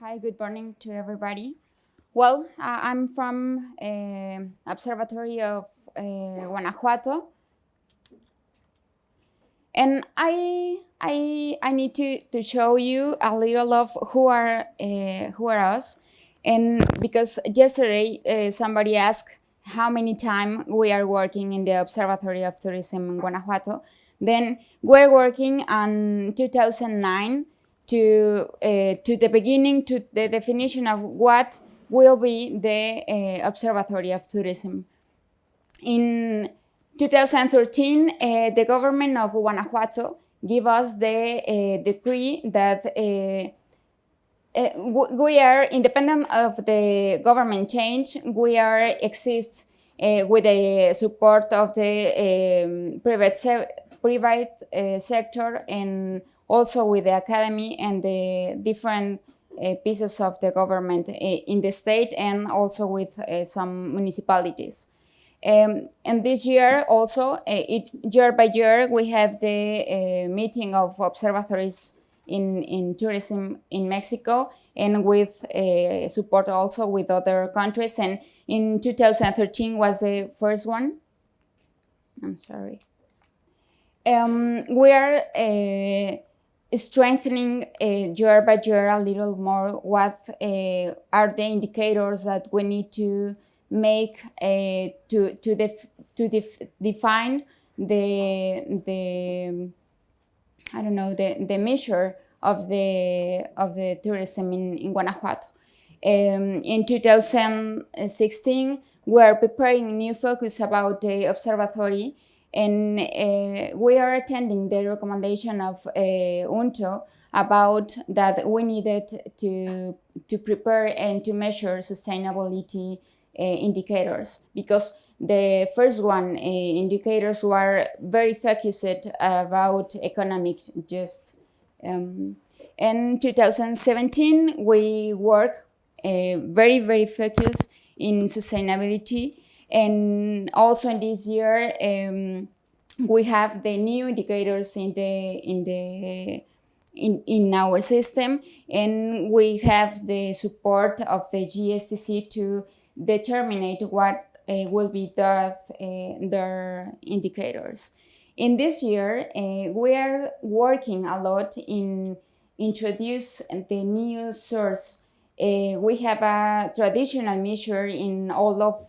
Hi, good morning to everybody. Well, I'm from Observatory of Guanajuato, and I need to show you a little of who are us, and because yesterday somebody asked how many time we are working in the Observatory of Tourism in Guanajuato, then we're working on 2009 to the beginning, to the definition of what will be the Observatory of Tourism. In 2013, the government of Guanajuato gave us the decree that we are independent of the government change. We are exist with the support of the private sector, and also with the academy and the different pieces of the government in the state, and also with some municipalities. And this year also, year by year, we have the meeting of observatories in tourism in Mexico, and with support also with other countries. And in 2013 was the first one. I'm sorry. We are strengthening year by year a little more what are the indicators that we need to make to define the I don't know, the measure of the tourism in Guanajuato. In 2016, we are preparing new focus about the observatory, and we are attending the recommendation of UNTO about that we needed to prepare and to measure sustainability indicators, because the first one indicators were very focused about economic just. In 2017, we work very focused in sustainability, and also in this year we have the new indicators in our system, and we have the support of the GSTC to determine what will be their indicators. In this year, we are working a lot in introduce the new source. We have a traditional measure in all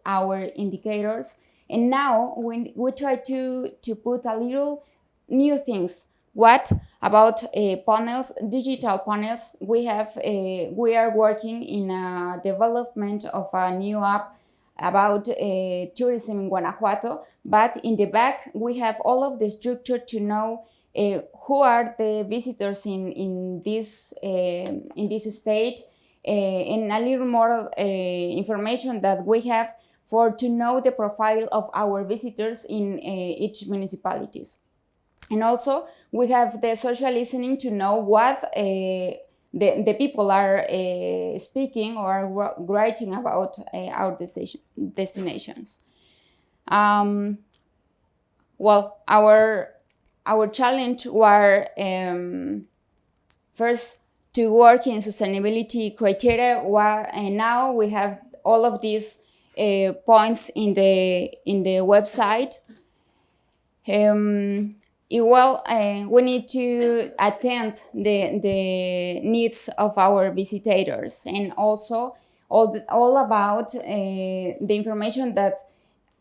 our indicators, and now we try to put a little new things. What about panels, digital panels? We are working in a development of a new app about tourism in Guanajuato, but in the back we have all of the structure to know who are the visitors in this state, and a little more information that we have for to know the profile of our visitors in each municipalities. And also we have the social listening to know what the people are speaking or writing about our destinations. Well, our challenge were first to work in sustainability criteria, and now we have all of these points in the website. We need to attend the needs of our visitors, and also all about the information that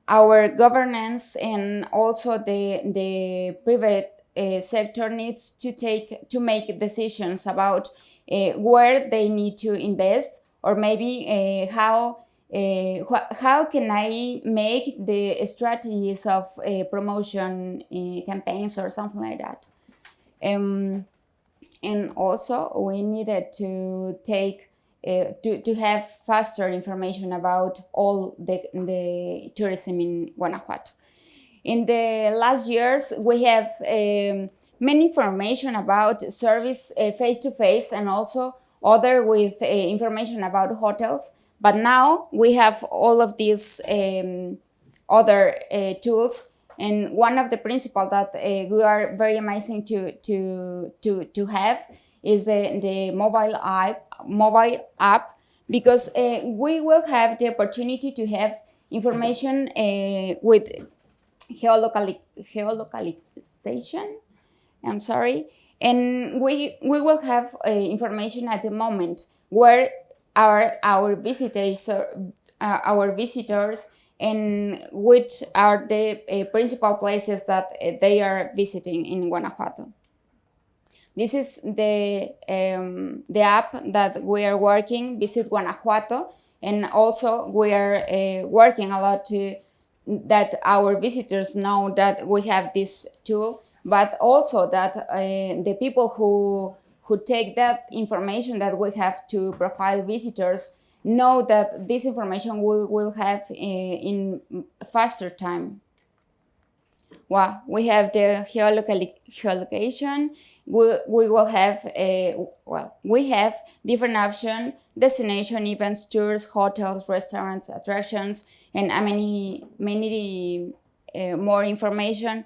our governance and also the private sector needs to make decisions about where they need to invest, or maybe how can I make the strategies of promotion campaigns or something like that. And also we needed to take to have faster information about all the tourism in Guanajuato. In the last years, we have many information about service face-to-face, and also other with information about hotels. But now we have all of these other tools, and one of the principles that we are very amazing to have is the mobile app, because we will have the opportunity to have information with geolocalization. I'm sorry. And we will have information at the moment where are our visitors, and which are the principal places that they are visiting in Guanajuato. This is the app that we are working, Visit Guanajuato, and also we are working a lot to that our visitors know that we have this tool, but also that the people who take that information that we have to profile visitors know that this information will have in faster time. Well, we have the geolocation. We will have we have different options: destination, events, tours, hotels, restaurants, attractions, and many more information.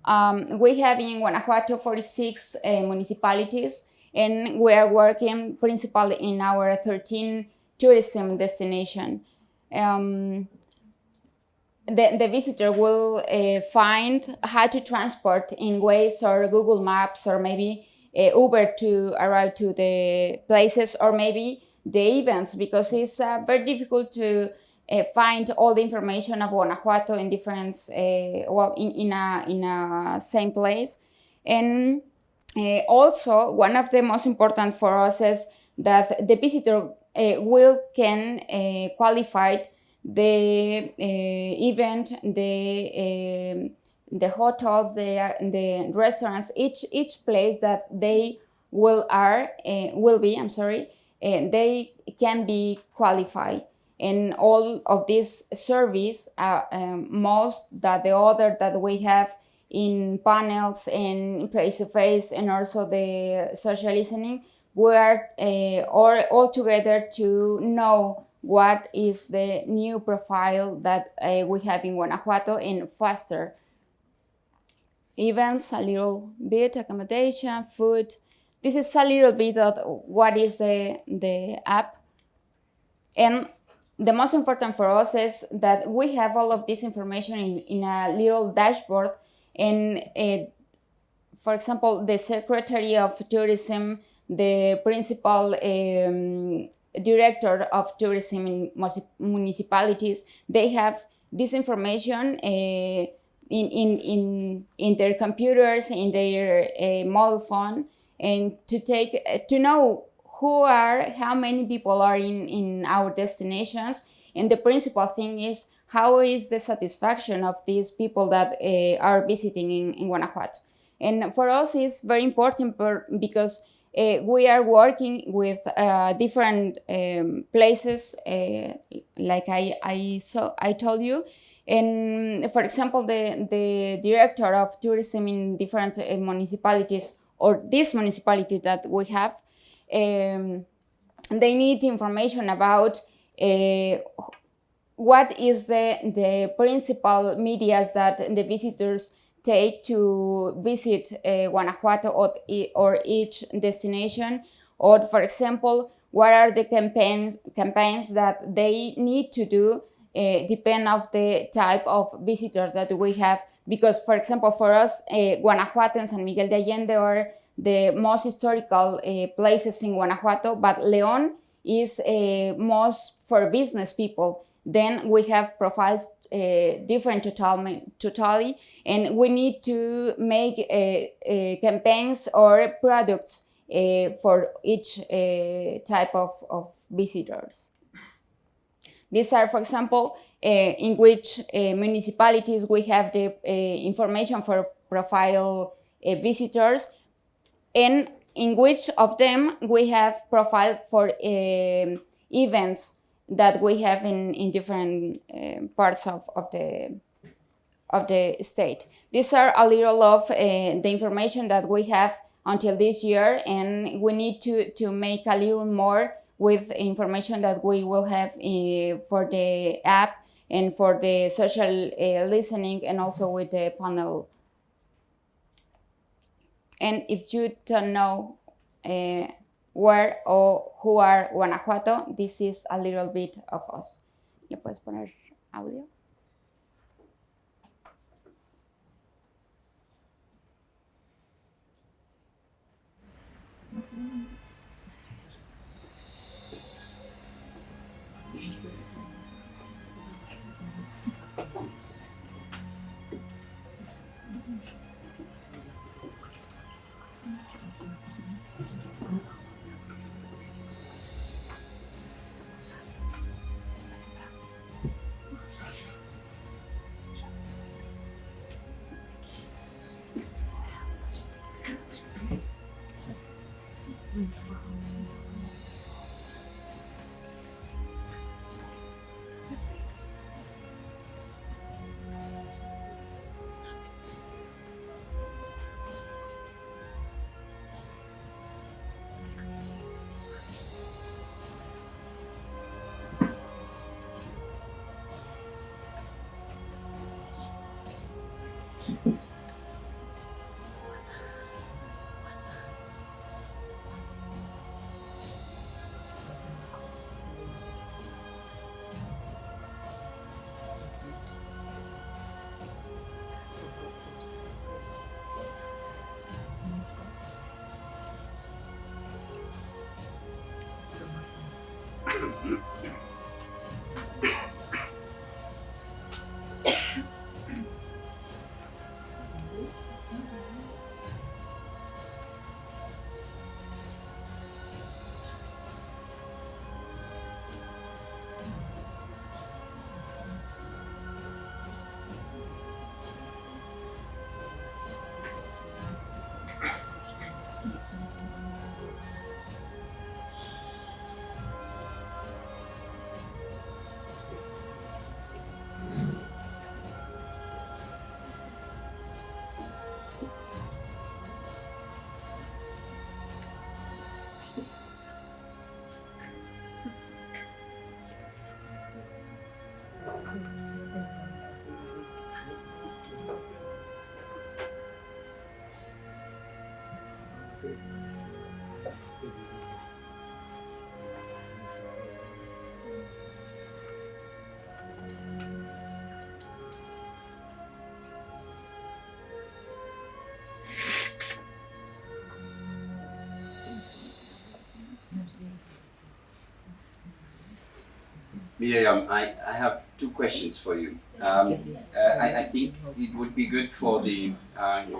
We have in Guanajuato 46 municipalities, and we are working principally in our 13 tourism destination. The visitor will find how to transport in Waze or Google Maps, or maybe Uber to arrive to the places, or maybe the events, because it's very difficult to find all the information of Guanajuato in different, in a same place. And also, one of the most important for us is that the visitor can qualify the event, the hotels, the restaurants, each place that they will be. I'm sorry, they can be qualified. And all of this service, most that the other that we have in panels and face-to-face, and also the social listening, we are all together to know what is the new profile that we have in Guanajuato, and faster. Events, a little bit, accommodation, food. This is a little bit of what is the app. And the most important for us is that we have all of this information in a little dashboard. And for example, the Secretary of Tourism, the principal director of tourism in municipalities, they have this information in their computers, in their mobile phone, and to know how many people are in our destinations. And the principal thing is, how is the satisfaction of these people that are visiting in Guanajuato. And for us, it's very important because we are working with different places, like I told you. And for example, the director of tourism in different municipalities, or this municipality that we have, they need information about what is the principal medias that the visitors take to visit Guanajuato or each destination. Or for example, what are the campaigns that they need to do, depend of the type of visitors that we have. Because for example, for us, Guanajuato and San Miguel de Allende are the most historical places in Guanajuato, but León is most for business people. Then we have profiles different totally, and we need to make campaigns or products for each type of visitors. These are, for example, in which municipalities we have the information for profile visitors, and in which of them we have profile for events that we have in different parts of the state. These are a little of the information that we have until this year, and we need to make a little more with information that we will have for the app and for the social listening, and also with the panel. And if you don't know where or who are Guanajuato. This is a little bit of us. ¿Le puedes poner audio? Miriam, I have two questions for you. I think it would be good for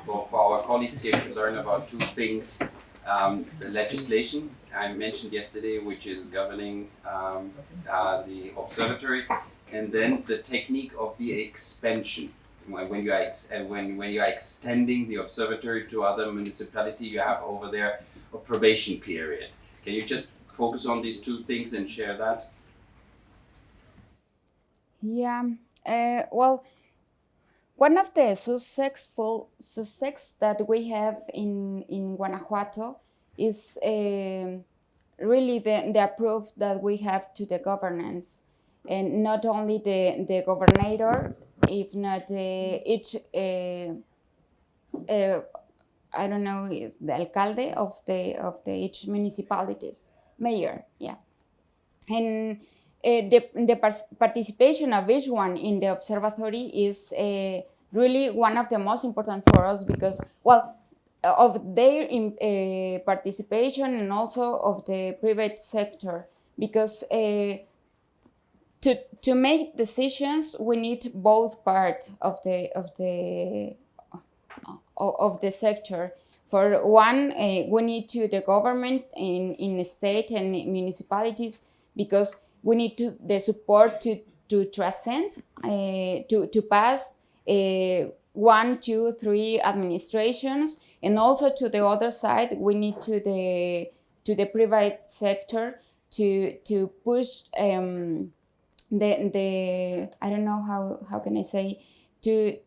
for our colleagues here to learn about two things: the legislation I mentioned yesterday, which is governing the observatory, and then the technique of the expansion. When you are extending the observatory to other municipality, you have over there a probation period. Can you just focus on these two things and share that? Yeah. Well, one of the success that we have in Guanajuato is really the approach that we have to the governance, and not only the governor, if not each I don't know, is the alcalde of the each municipalities, mayor, yeah. And the participation of each one in the observatory is really one of the most important for us, because, well, of their participation and also of the private sector, because to make decisions we need both part of the sector. For one, we need to the government in state and municipalities, because we need the support to transcend, to pass 1, 2, 3 administrations, and also to the other side we need to the private sector to push the I don't know how can I say, to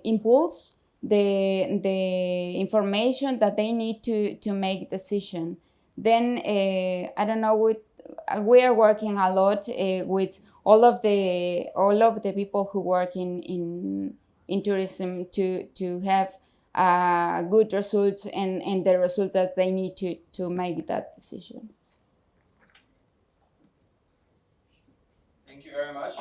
impulse the information that they need to make decision. Then I don't know, we are working a lot with all of the people who work in tourism to have good results and the results that they need to make that decision. Thank you very much.